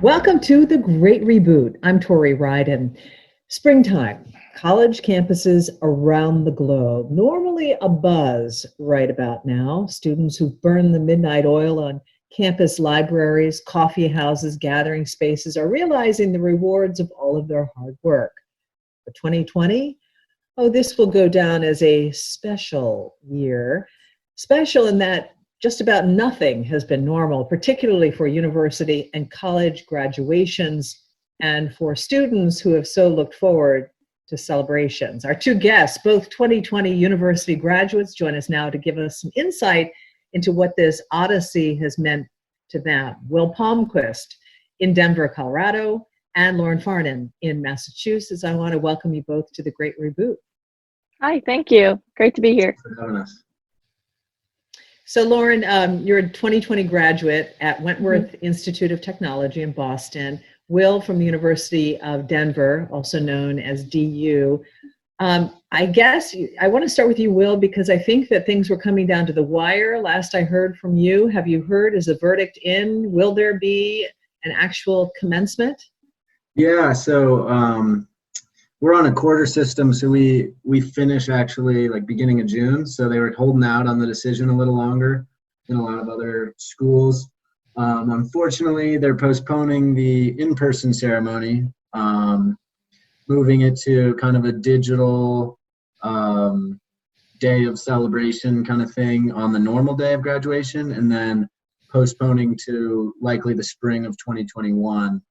Welcome to the Great Reboot. I'm Tori Ryden. Springtime, college campuses around the globe. Normally a buzz right about now. Students who burn the midnight oil on campus libraries, coffee houses, gathering spaces are realizing the rewards of all of their hard work. For 2020, this will go down as a special year. Special in that just about nothing has been normal, particularly for university and college graduations and for students who have so looked forward to celebrations. Our two guests, both 2020 university graduates, join us now to give us some insight into what this odyssey has meant to them. Will Palmquist in Denver, Colorado, and Lauren Farnan in Massachusetts. I want to welcome you both to the Great Reboot. Hi, thank you. Great to be here. Thanks for having us. So Lauren, you're a 2020 graduate at Wentworth Institute of Technology in Boston. Will from the University of Denver, also known as DU. I guess I want to start with you, Will, because I think that things were coming down to the wire. Last I heard from you, have you heard, is the verdict in? Will there be an actual commencement? Yeah, so we're on a quarter system, so we finish actually like beginning of June. So they were holding out on the decision a little longer than a lot of other schools. Unfortunately, they're postponing the in-person ceremony, moving it to kind of a digital day of celebration kind of thing on the normal day of graduation, and then postponing to likely the spring of 2021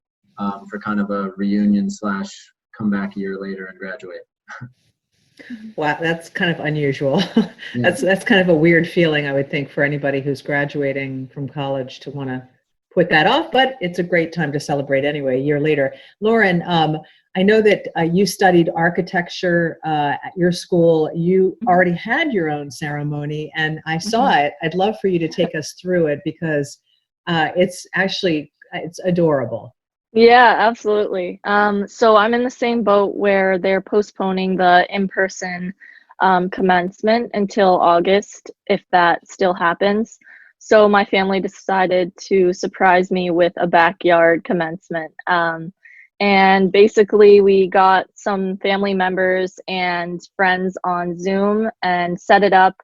for kind of a reunion / come back a year later and graduate. Wow, that's kind of unusual. Yeah. That's kind of a weird feeling, I would think, for anybody who's graduating from college to want to put that off, but it's a great time to celebrate anyway, a year later. Lauren, I know that you studied architecture at your school. You already had your own ceremony, and I saw it. I'd love for you to take us through it because it's adorable. Yeah, absolutely. So I'm in the same boat where they're postponing the in-person commencement until August, if that still happens. So my family decided to surprise me with a backyard commencement. And basically we got some family members and friends on Zoom and set it up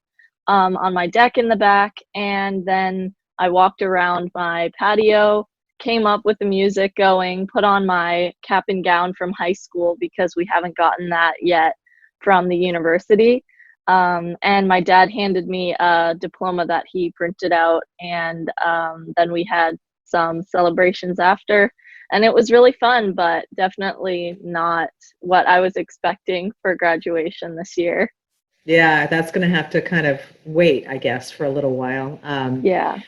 on my deck in the back. And then I walked around my patio, came up with the music going, put on my cap and gown from high school because we haven't gotten that yet from the university. And my dad handed me a diploma that he printed out, and then we had some celebrations after. And it was really fun, but definitely not what I was expecting for graduation this year. Yeah, that's going to have to kind of wait, I guess, for a little while. Yeah.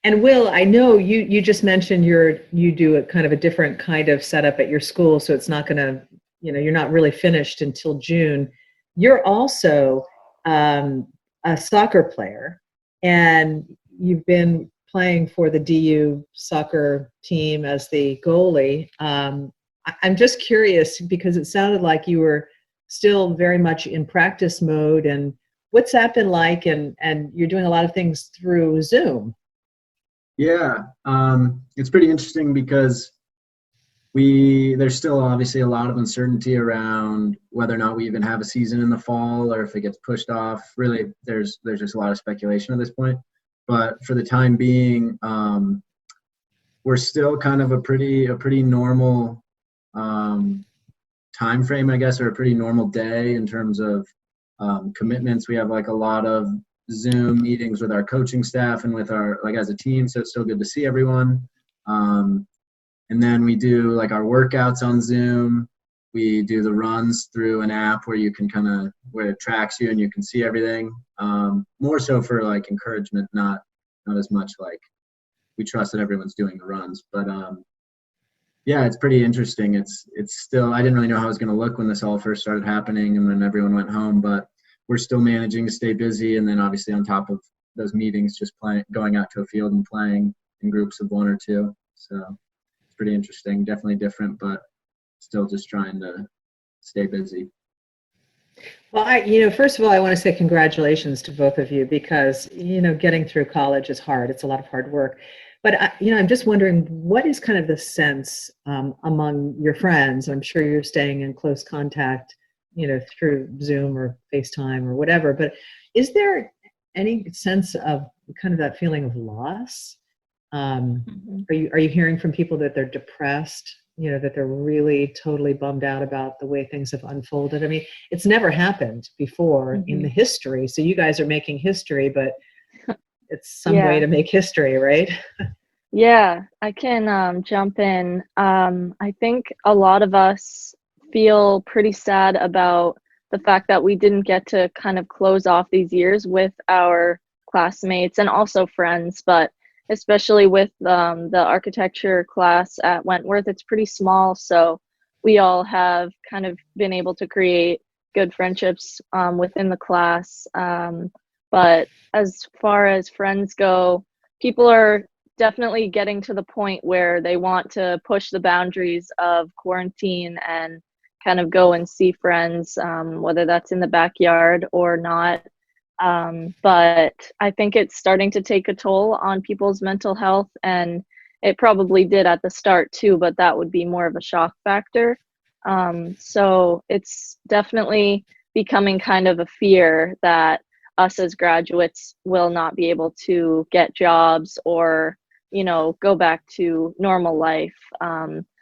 And Will, I know you just mentioned you do a kind of a different kind of setup at your school, so it's not going to, you're not really finished until June. You're also a soccer player, and you've been playing for the DU soccer team as the goalie. I'm just curious because it sounded like you were still very much in practice mode, and what's that been like? And you're doing a lot of things through Zoom. Yeah, it's pretty interesting because there's still obviously a lot of uncertainty around whether or not we even have a season in the fall or if it gets pushed off. Really, there's just a lot of speculation at this point. But for the time being, we're still kind of a pretty normal time frame, I guess, or a pretty normal day in terms of commitments. We have like a lot of Zoom meetings with our coaching staff and with our as a team, so it's still good to see everyone. And then we do like our workouts on Zoom. We do the runs through an app where you can where it tracks you and you can see everything. More so for like encouragement, not as much like we trust that everyone's doing the runs. But yeah, it's pretty interesting. It's still, I didn't really know how it was going to look when this all first started happening and when everyone went home, but we're still managing to stay busy, and then obviously on top of those meetings, just going out to a field and playing in groups of one or two. So it's pretty interesting, definitely different, but still just trying to stay busy. Well, first of all, I want to say congratulations to both of you because, getting through college is hard. It's a lot of hard work. But I'm just wondering, what is kind of the sense among your friends? I'm sure you're staying in close contact, through Zoom or FaceTime or whatever. But is there any sense of kind of that feeling of loss? Are you hearing from people that they're depressed? That they're really totally bummed out about the way things have unfolded? I mean, it's never happened before in the history. So you guys are making history, but it's some way to make history, right? Yeah, I can jump in. I think a lot of us feel pretty sad about the fact that we didn't get to kind of close off these years with our classmates and also friends, but especially with the architecture class at Wentworth, it's pretty small, so we all have kind of been able to create good friendships within the class. But as far as friends go, people are definitely getting to the point where they want to push the boundaries of quarantine and kind of go and see friends, whether that's in the backyard or not. But I think it's starting to take a toll on people's mental health, and it probably did at the start too, but that would be more of a shock factor. So it's definitely becoming kind of a fear that us as graduates will not be able to get jobs or go back to normal life.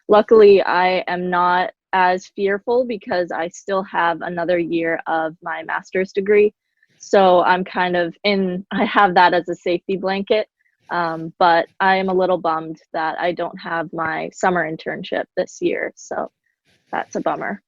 Luckily, I am not as fearful because I still have another year of my master's degree. So I'm kind of I have that as a safety blanket. But I am a little bummed that I don't have my summer internship this year. So that's a bummer.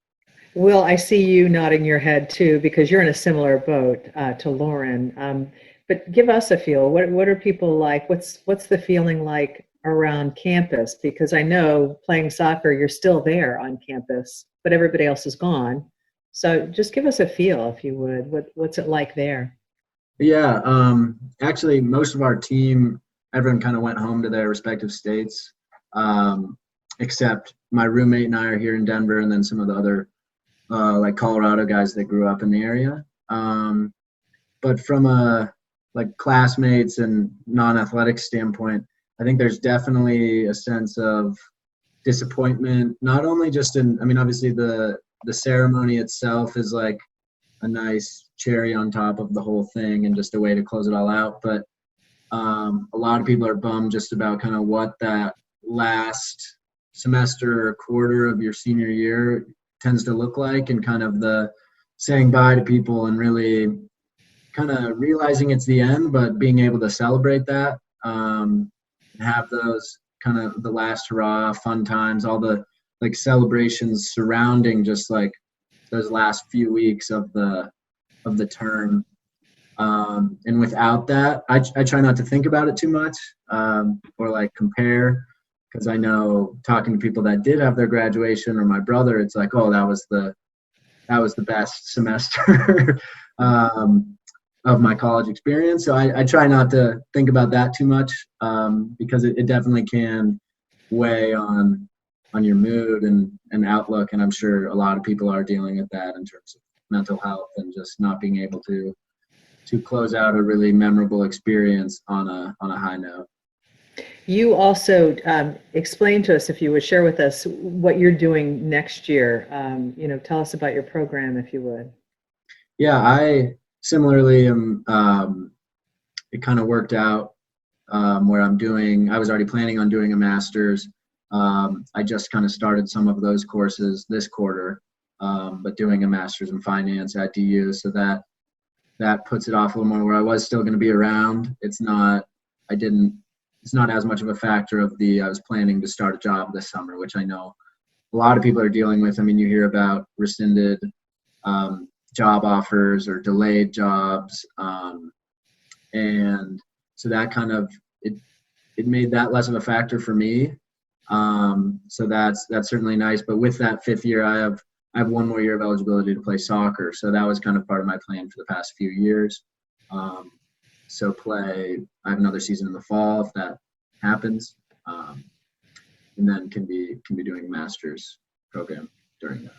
Will, I see you nodding your head too, because you're in a similar boat to Lauren. But give us a feel. What are people like? What's the feeling like around campus? Because I know playing soccer, you're still there on campus, but everybody else is gone. So just give us a feel, if you would. What's it like there? Yeah, actually, most of our team, everyone kind of went home to their respective states, except my roommate and I are here in Denver, and then some of the other like Colorado guys that grew up in the area. But from a like classmates and non-athletic standpoint, I think there's definitely a sense of disappointment, not only just in, I mean, obviously the ceremony itself is like a nice cherry on top of the whole thing and just a way to close it all out. But a lot of people are bummed just about kind of what that last semester or quarter of your senior year tends to look like, and kind of the saying bye to people and really kind of realizing it's the end, but being able to celebrate that, and have those kind of the last hurrah, fun times, all the like celebrations surrounding just like those last few weeks of the term. And without that, I try not to think about it too much, or like compare, because I know talking to people that did have their graduation or my brother, it's like, oh, that was the best semester of my college experience. So I try not to think about that too much, because it definitely can weigh on your mood and outlook. And I'm sure a lot of people are dealing with that in terms of mental health and just not being able to close out a really memorable experience on a high note. You also explain to us, if you would share with us what you're doing next year. Tell us about your program, if you would. Yeah, I similarly am. It kind of worked out where I was already planning on doing a master's. I just kind of started some of those courses this quarter, but doing a master's in finance at DU, so that puts it off a little more, where I was still going to be around. It's not as much of a factor of I was planning to start a job this summer, which I know a lot of people are dealing with. I mean, you hear about rescinded job offers or delayed jobs. And so that kind of, it made that less of a factor for me. So that's certainly nice. But with that fifth year, I have 1 more year of eligibility to play soccer. So that was kind of part of my plan for the past few years. So I have another season in the fall if that happens. And then can be doing a master's program during that.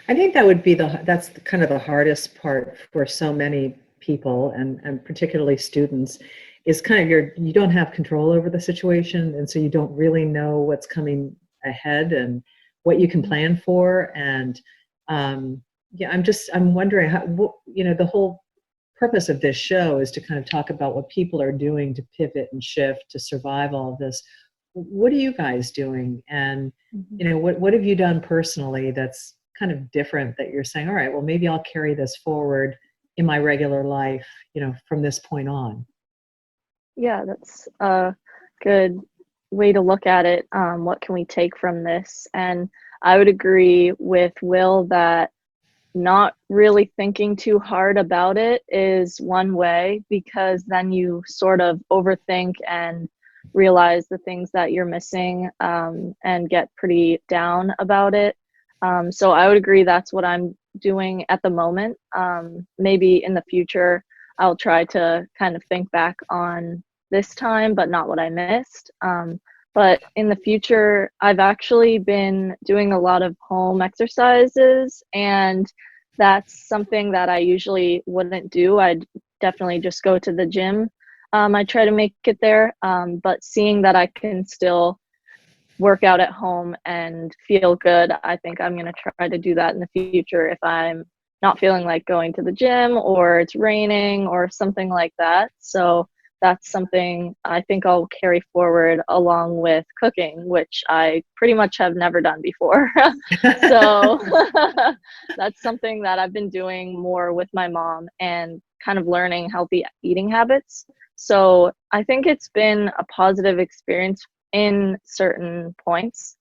I think that would be that's kind of the hardest part for so many people, and particularly students, is kind of you don't have control over the situation, and so you don't really know what's coming ahead and what you can plan for. And yeah, I'm wondering how, the whole purpose of this show is to kind of talk about what people are doing to pivot and shift to survive all of this. What are you guys doing? And what have you done personally that's kind of different, that you're saying, all right, well, maybe I'll carry this forward in my regular life, from this point on? Yeah, that's a good way to look at it. What can we take from this? And I would agree with Will that not really thinking too hard about it is one way, because then you sort of overthink and realize the things that you're missing, and get pretty down about it. So I would agree that's what I'm doing at the moment. Maybe in the future, I'll try to kind of think back on this time, but not what I missed. But in the future, I've actually been doing a lot of home exercises, and that's something that I usually wouldn't do. I'd definitely just go to the gym. I try to make it there, but seeing that I can still work out at home and feel good, I think I'm going to try to do that in the future if I'm not feeling like going to the gym or it's raining or something like that. So that's something I think I'll carry forward, along with cooking, which I pretty much have never done before. So that's something that I've been doing more with my mom and kind of learning healthy eating habits. So I think it's been a positive experience in certain points.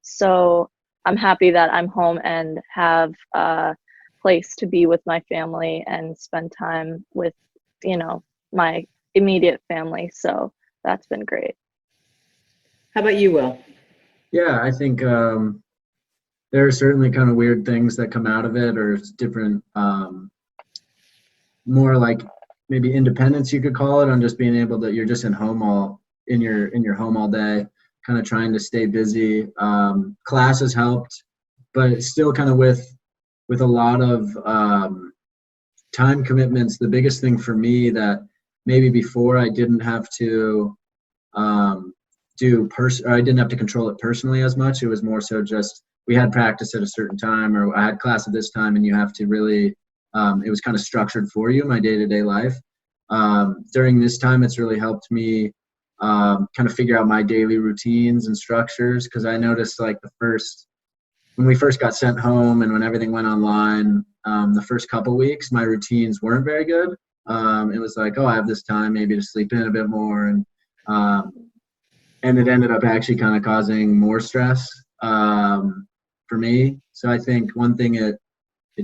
So I'm happy that I'm home and have a place to be with my family and spend time with, my immediate family. So that's been great. How about you, Will? Yeah, I think there are certainly kind of weird things that come out of it, or it's different, more like maybe independence, you could call it, on just being able to, you're just in your home all day, kind of trying to stay busy. Classes helped, but it's still kind of with a lot of time commitments. The biggest thing for me that maybe before I didn't have to or I didn't have to control it personally as much. It was more so just, we had practice at a certain time, or I had class at this time, and you have to really, it was kind of structured for you, my day-to-day life. During this time, it's really helped me kind of figure out my daily routines and structures, because I noticed like when we first got sent home and when everything went online, the first couple weeks, my routines weren't very good. It was like, oh, I have this time maybe to sleep in a bit more, and it ended up actually kind of causing more stress for me. So I think one thing it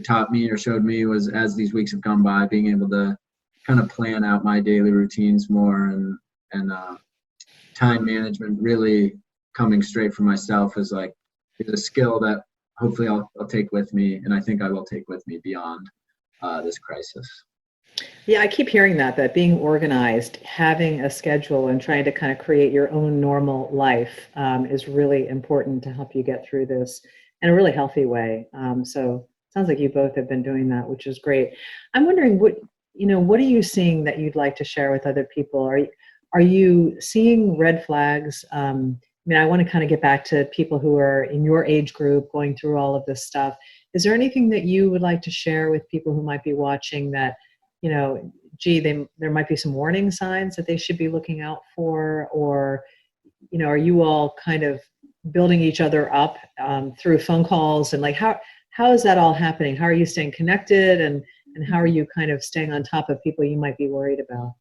taught me or showed me was, as these weeks have gone by, being able to kind of plan out my daily routines more, and time management really coming straight from myself is a skill that hopefully I'll take with me, and I think I will take with me beyond this crisis. Yeah, I keep hearing that being organized, having a schedule, and trying to kind of create your own normal life is really important to help you get through this in a really healthy way. So it sounds like you both have been doing that, which is great. I'm wondering, what are you seeing that you'd like to share with other people? Are you seeing red flags? I want to kind of get back to people who are in your age group going through all of this stuff. Is there anything that you would like to share with people who might be watching that, there might be some warning signs that they should be looking out for? Or, are you all kind of building each other up through phone calls? And how is that all happening? How are you staying connected? And how are you kind of staying on top of people you might be worried about?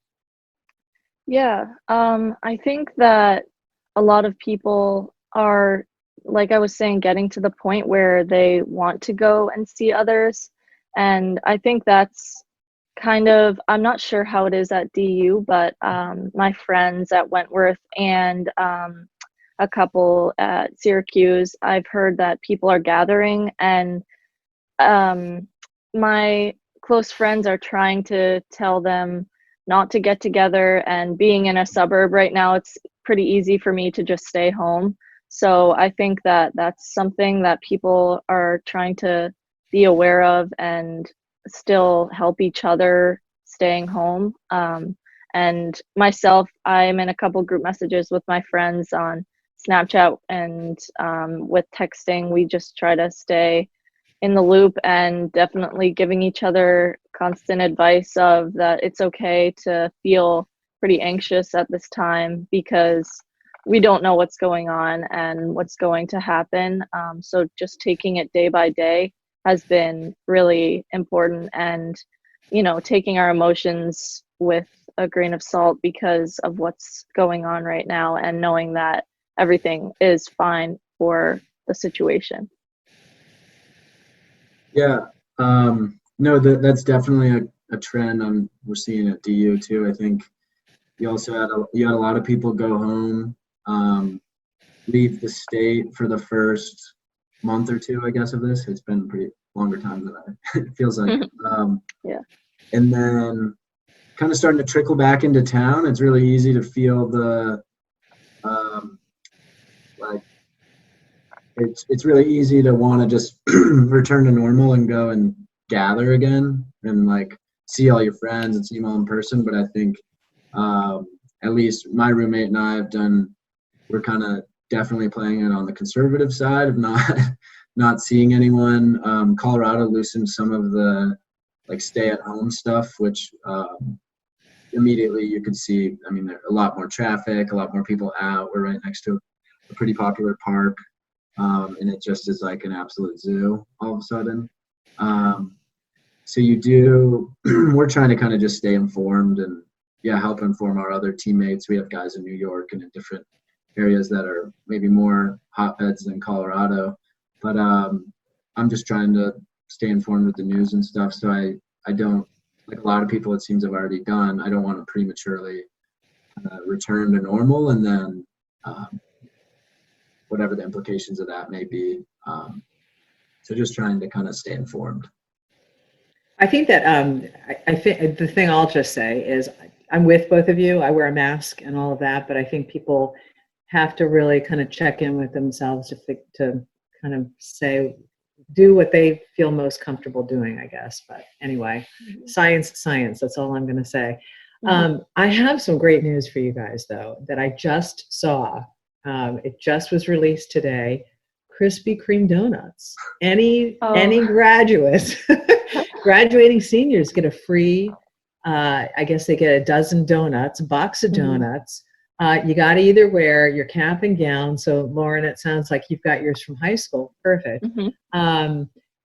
Yeah, I think that a lot of people are, like I was saying, getting to the point where they want to go and see others. And I think that's kind of, I'm not sure how it is at DU, but my friends at Wentworth and a couple at Syracuse, I've heard that people are gathering, and my close friends are trying to tell them not to get together, and being in a suburb right now, it's pretty easy for me to just stay home. So I think that that's something that people are trying to be aware of and still help each other staying home. And myself, I'm in a couple group messages with my friends on Snapchat, and with texting, we just try to stay in the loop, and definitely giving each other constant advice of that it's okay to feel pretty anxious at this time, because we don't know what's going on and what's going to happen. So just taking it day by day has been really important, and taking our emotions with a grain of salt because of what's going on right now, and knowing that everything is fine for the situation. Yeah. No, that's definitely a trend we're seeing at DU too. I think you also had a lot of people go home, leave the state for the first month or two, I guess, of this. It's been pretty longer time than it feels like. Yeah. And then kind of starting to trickle back into town. It's really easy to feel the like it's really easy to want to just return to normal and go and gather again and like see all your friends and see them all in person. But I think at least my roommate and I we're kind of definitely playing it on the conservative side of not seeing anyone. Colorado loosened some of the like stay at home stuff, which immediately you could see, I mean, there's a lot more traffic, a lot more people out. We're right next to a pretty popular park. And it just is like an absolute zoo all of a sudden. So we're trying to kind of just stay informed and help inform our other teammates. We have guys in New York and in different areas that are maybe more hotbeds than Colorado. But I'm just trying to stay informed with the news and stuff. So I don't, like a lot of people it seems have already done, I don't want to prematurely return to normal and then whatever the implications of that may be. So just trying to kind of stay informed. I think that I think the thing I'll just say is I'm with both of you. I wear a mask and all of that, but I think people have to really kind of check in with themselves to kind of do what they feel most comfortable doing, I guess. But anyway, science, that's all I'm going to say. I have some great news for you guys, though, that I just saw. It just was released today. Krispy Kreme donuts. Any graduates, graduating seniors get a free, I guess they get a dozen donuts, a box of donuts. You got to either wear your cap and gown. So Lauren, it sounds like you've got yours from high school. Perfect.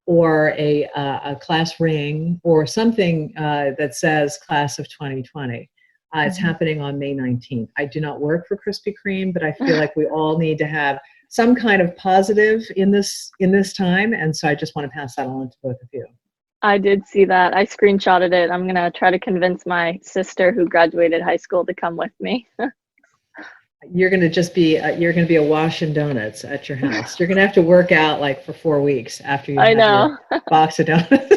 Or a class ring or something that says class of 2020. It's happening on May 19th. I do not work for Krispy Kreme, but I feel like we all need to have some kind of positive in this time. And so I just want to pass that on to both of you. I did see that. I screenshotted it. I'm going to try to convince my sister who graduated high school to come with me. You're going to just be, you're going to be awash in donuts at your house. You're going to have to work out like for 4 weeks after you have your box of donuts.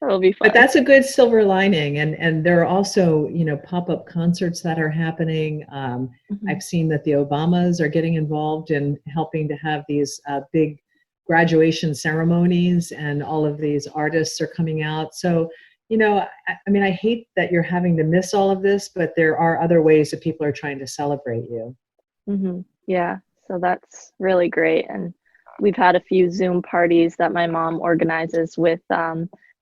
It'll be fun. But that's a good silver lining. And there are also, pop-up concerts that are happening. I've seen that the Obamas are getting involved in helping to have these big graduation ceremonies, and all of these artists are coming out. So, I mean, I hate that you're having to miss all of this, but there are other ways that people are trying to celebrate you. Yeah, so that's really great. And we've had a few Zoom parties that my mom organizes with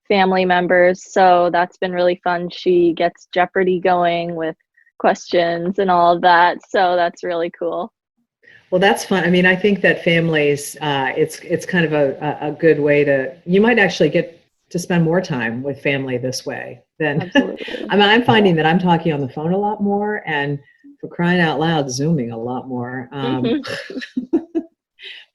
family members. So that's been really fun. She gets Jeopardy going with questions and all of that. So that's really cool. Well, that's fun. I mean, I think that families, it's kind of a good way you might actually get to spend more time with family this way than, I mean, I'm finding that I'm talking on the phone a lot more, and for crying out loud, Zooming a lot more.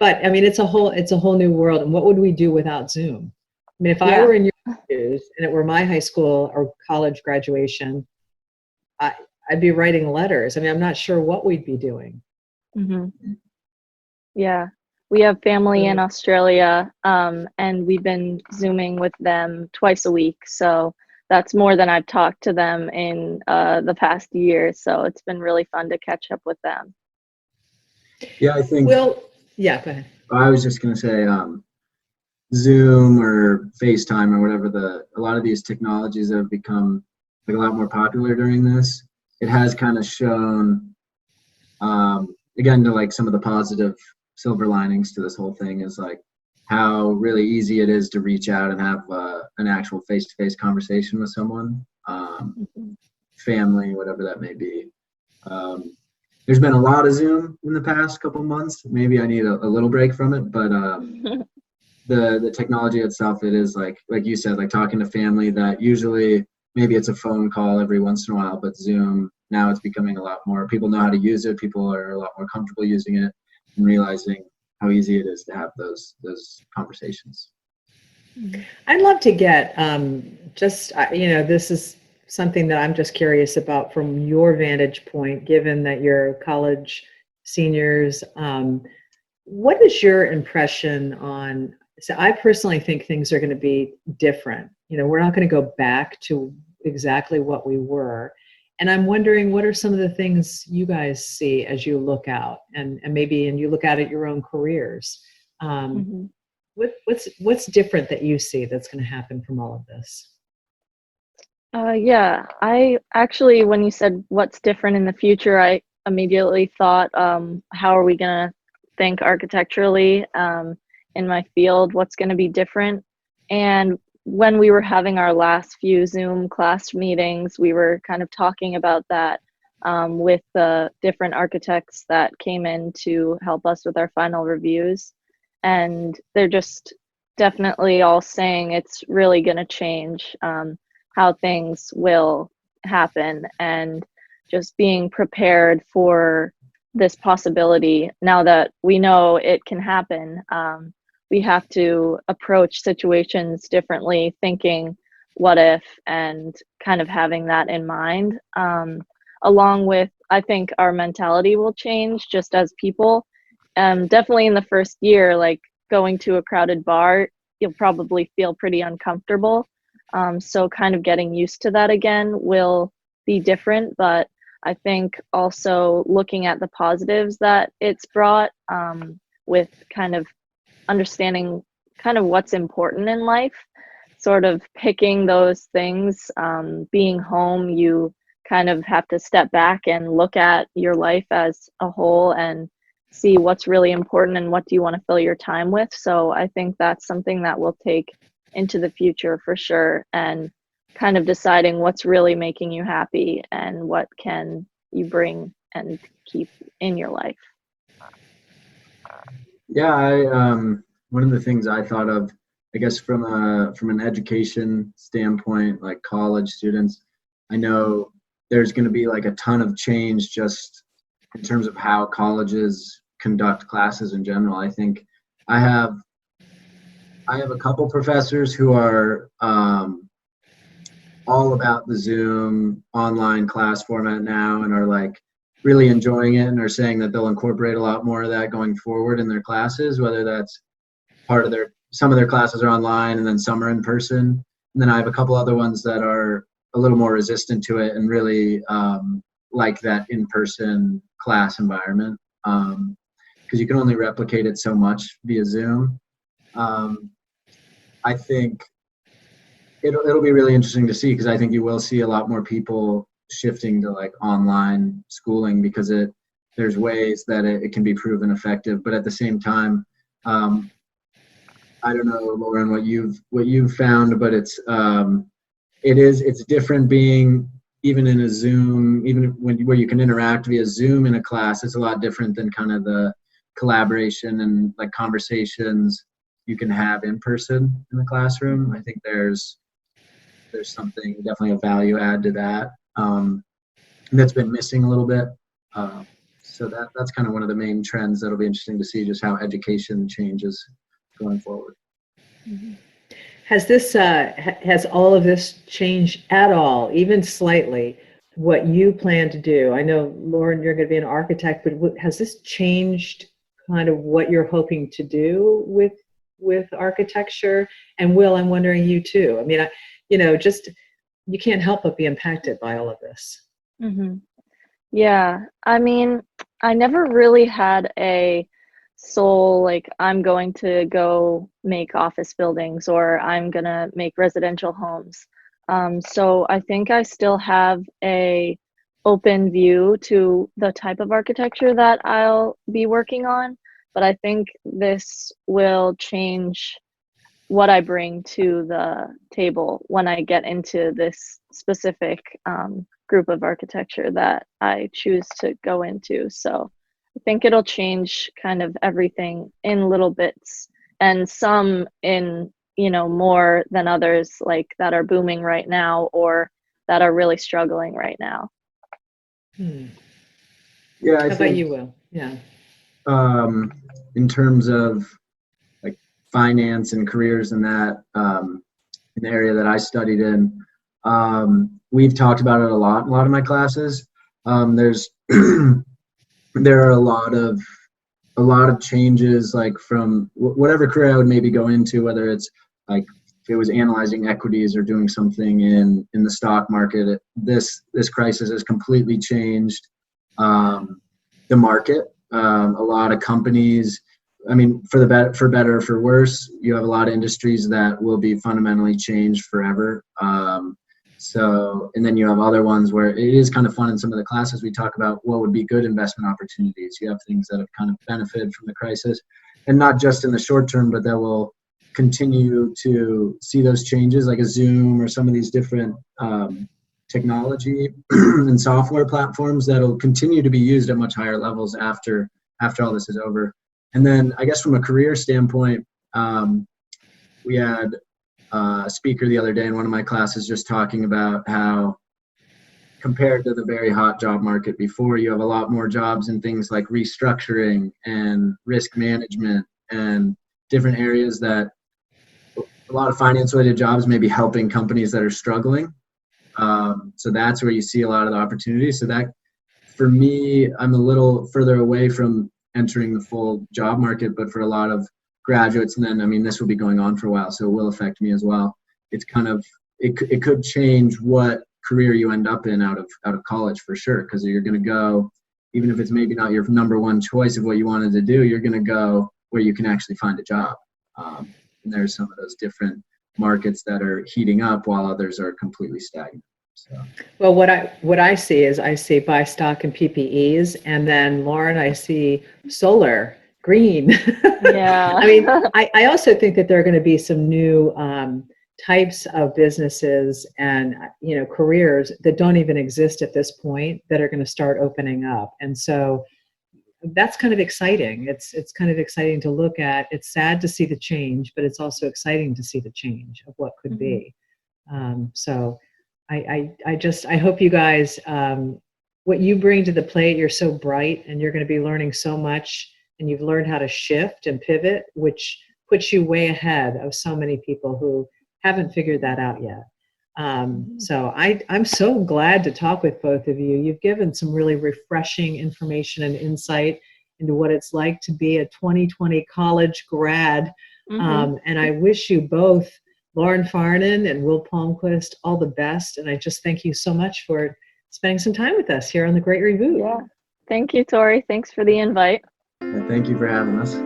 But I mean, it's a whole new world. And what would we do without Zoom? I mean, if I were in your shoes and it were my high school or college graduation, I'd be writing letters. I mean, I'm not sure what we'd be doing. Yeah, we have family in Australia, and we've been Zooming with them twice a week. So that's more than I've talked to them in the past year. So it's been really fun to catch up with them. Yeah, I think. Well, yeah, go ahead. I was just going to say Zoom or FaceTime or whatever, a lot of these technologies that have become like a lot more popular during this, it has kind of shown, again, to like some of the positive silver linings to this whole thing is like how really easy it is to reach out and have an actual face-to-face conversation with someone, family, whatever that may be. There's been a lot of Zoom in the past couple months. Maybe I need a little break from it, but the technology itself, it is like you said, like talking to family that usually maybe it's a phone call every once in a while, but Zoom, now it's becoming a lot more, people know how to use it. People are a lot more comfortable using it and realizing how easy it is to have those conversations. I'd love to get this is something that I'm just curious about from your vantage point, given that you're college seniors. What is your impression on, so I personally think things are going to be different. We're not going to go back to exactly what we were. And I'm wondering, what are some of the things you guys see as you look out and you look out at your own careers? What's different that you see that's going to happen from all of this? Yeah, I actually, when you said what's different in the future, I immediately thought, how are we going to think architecturally in my field? What's going to be different? And when we were having our last few Zoom class meetings, we were kind of talking about that with the different architects that came in to help us with our final reviews. And they're just definitely all saying it's really going to change how things will happen, and just being prepared for this possibility. Now that we know it can happen, we have to approach situations differently, thinking what if, and kind of having that in mind. Along with, I think our mentality will change just as people. Definitely in the first year, like going to a crowded bar, you'll probably feel pretty uncomfortable. So kind of getting used to that again will be different, but I think also looking at the positives that it's brought, with kind of understanding kind of what's important in life, sort of picking those things. Being home, you kind of have to step back and look at your life as a whole and see what's really important and what do you want to fill your time with. So I think that's something that we'll take into the future for sure, and kind of deciding what's really making you happy and what can you bring and keep in your life. Yeah, one of the things I thought of, I guess from an education standpoint, like college students, I know there's going to be like a ton of change just in terms of how colleges conduct classes in general. I think I have a couple professors who are all about the Zoom online class format now and are like really enjoying it and are saying that they'll incorporate a lot more of that going forward in their classes, whether that's some of their classes are online and then some are in person. And then I have a couple other ones that are a little more resistant to it and really like that in-person class environment, because you can only replicate it so much via Zoom. I think it'll be really interesting to see, because I think you will see a lot more people shifting to like online schooling, because there's ways that it can be proven effective. But at the same time, I don't know, Lauren, what you've found, but it's different being even in a Zoom, even where you can interact via Zoom in a class. It's a lot different than kind of the collaboration and like conversations you can have in person in the classroom. I think there's something, definitely a value add to that, that's been missing a little bit. So that's kind of one of the main trends that'll be interesting to see, just how education changes going forward. Has all of this changed at all, even slightly, what you plan to do? I know, Lauren, you're going to be an architect, but has this changed kind of what you're hoping to do with architecture? And Will, I'm wondering you too. I mean, you can't help but be impacted by all of this. Mm-hmm. Yeah, I mean, I never really had a soul like I'm going to go make office buildings or I'm gonna make residential homes. So I think I still have a open view to the type of architecture that I'll be working on, but I think this will change what I bring to the table when I get into this specific group of architecture that I choose to go into. So I think it'll change kind of everything in little bits, and some in, more than others, like that are booming right now or that are really struggling right now. Yeah, I How about think you, Will? Yeah. in terms of like finance and careers and that, in the area that I studied in, we've talked about it a lot in a lot of my classes. There's there are a lot of changes, like from whatever career I would maybe go into, whether it's like if it was analyzing equities or doing something in the stock market. This crisis has completely changed the market. A lot of companies, I mean, for better or for worse, you have a lot of industries that will be fundamentally changed forever. And then you have other ones where it is kind of fun. In some of the classes, we talk about what would be good investment opportunities. You have things that have kind of benefited from the crisis, and not just in the short term, but that will continue to see those changes, like a Zoom or some of these different technology and software platforms that'll continue to be used at much higher levels after all this is over. And then I guess from a career standpoint, we had a speaker the other day in one of my classes just talking about how, compared to the very hot job market before, you have a lot more jobs in things like restructuring and risk management and different areas that a lot of finance-related jobs may be helping companies that are struggling. So that's where you see a lot of the opportunities. So that, for me, I'm a little further away from entering the full job market, but for a lot of graduates, and then, I mean, this will be going on for a while, so it will affect me as well. It's kind of, it could change what career you end up in out of college for sure, because you're going to go, even if it's maybe not your number one choice of what you wanted to do, you're going to go where you can actually find a job. And there's some of those different markets that are heating up while others are completely stagnant. So. Well, what I see is I see buy stock and PPEs, and then Lauren, I see solar, green. Yeah. I mean, I also think that there are going to be some new types of businesses and careers that don't even exist at this point that are going to start opening up, and so that's kind of exciting. It's kind of exciting to look at. It's sad to see the change, but it's also exciting to see the change of what could be. So I hope you guys, what you bring to the plate, you're so bright and you're going to be learning so much, and you've learned how to shift and pivot, which puts you way ahead of so many people who haven't figured that out yet. So I'm so glad to talk with both of you. You've given some really refreshing information and insight into what it's like to be a 2020 college grad. And I wish you both, Lauren Farnan and Will Palmquist, all the best. And I just thank you so much for spending some time with us here on The Great Reboot. Yeah. Thank you, Tori. Thanks for the invite. Thank you for having us.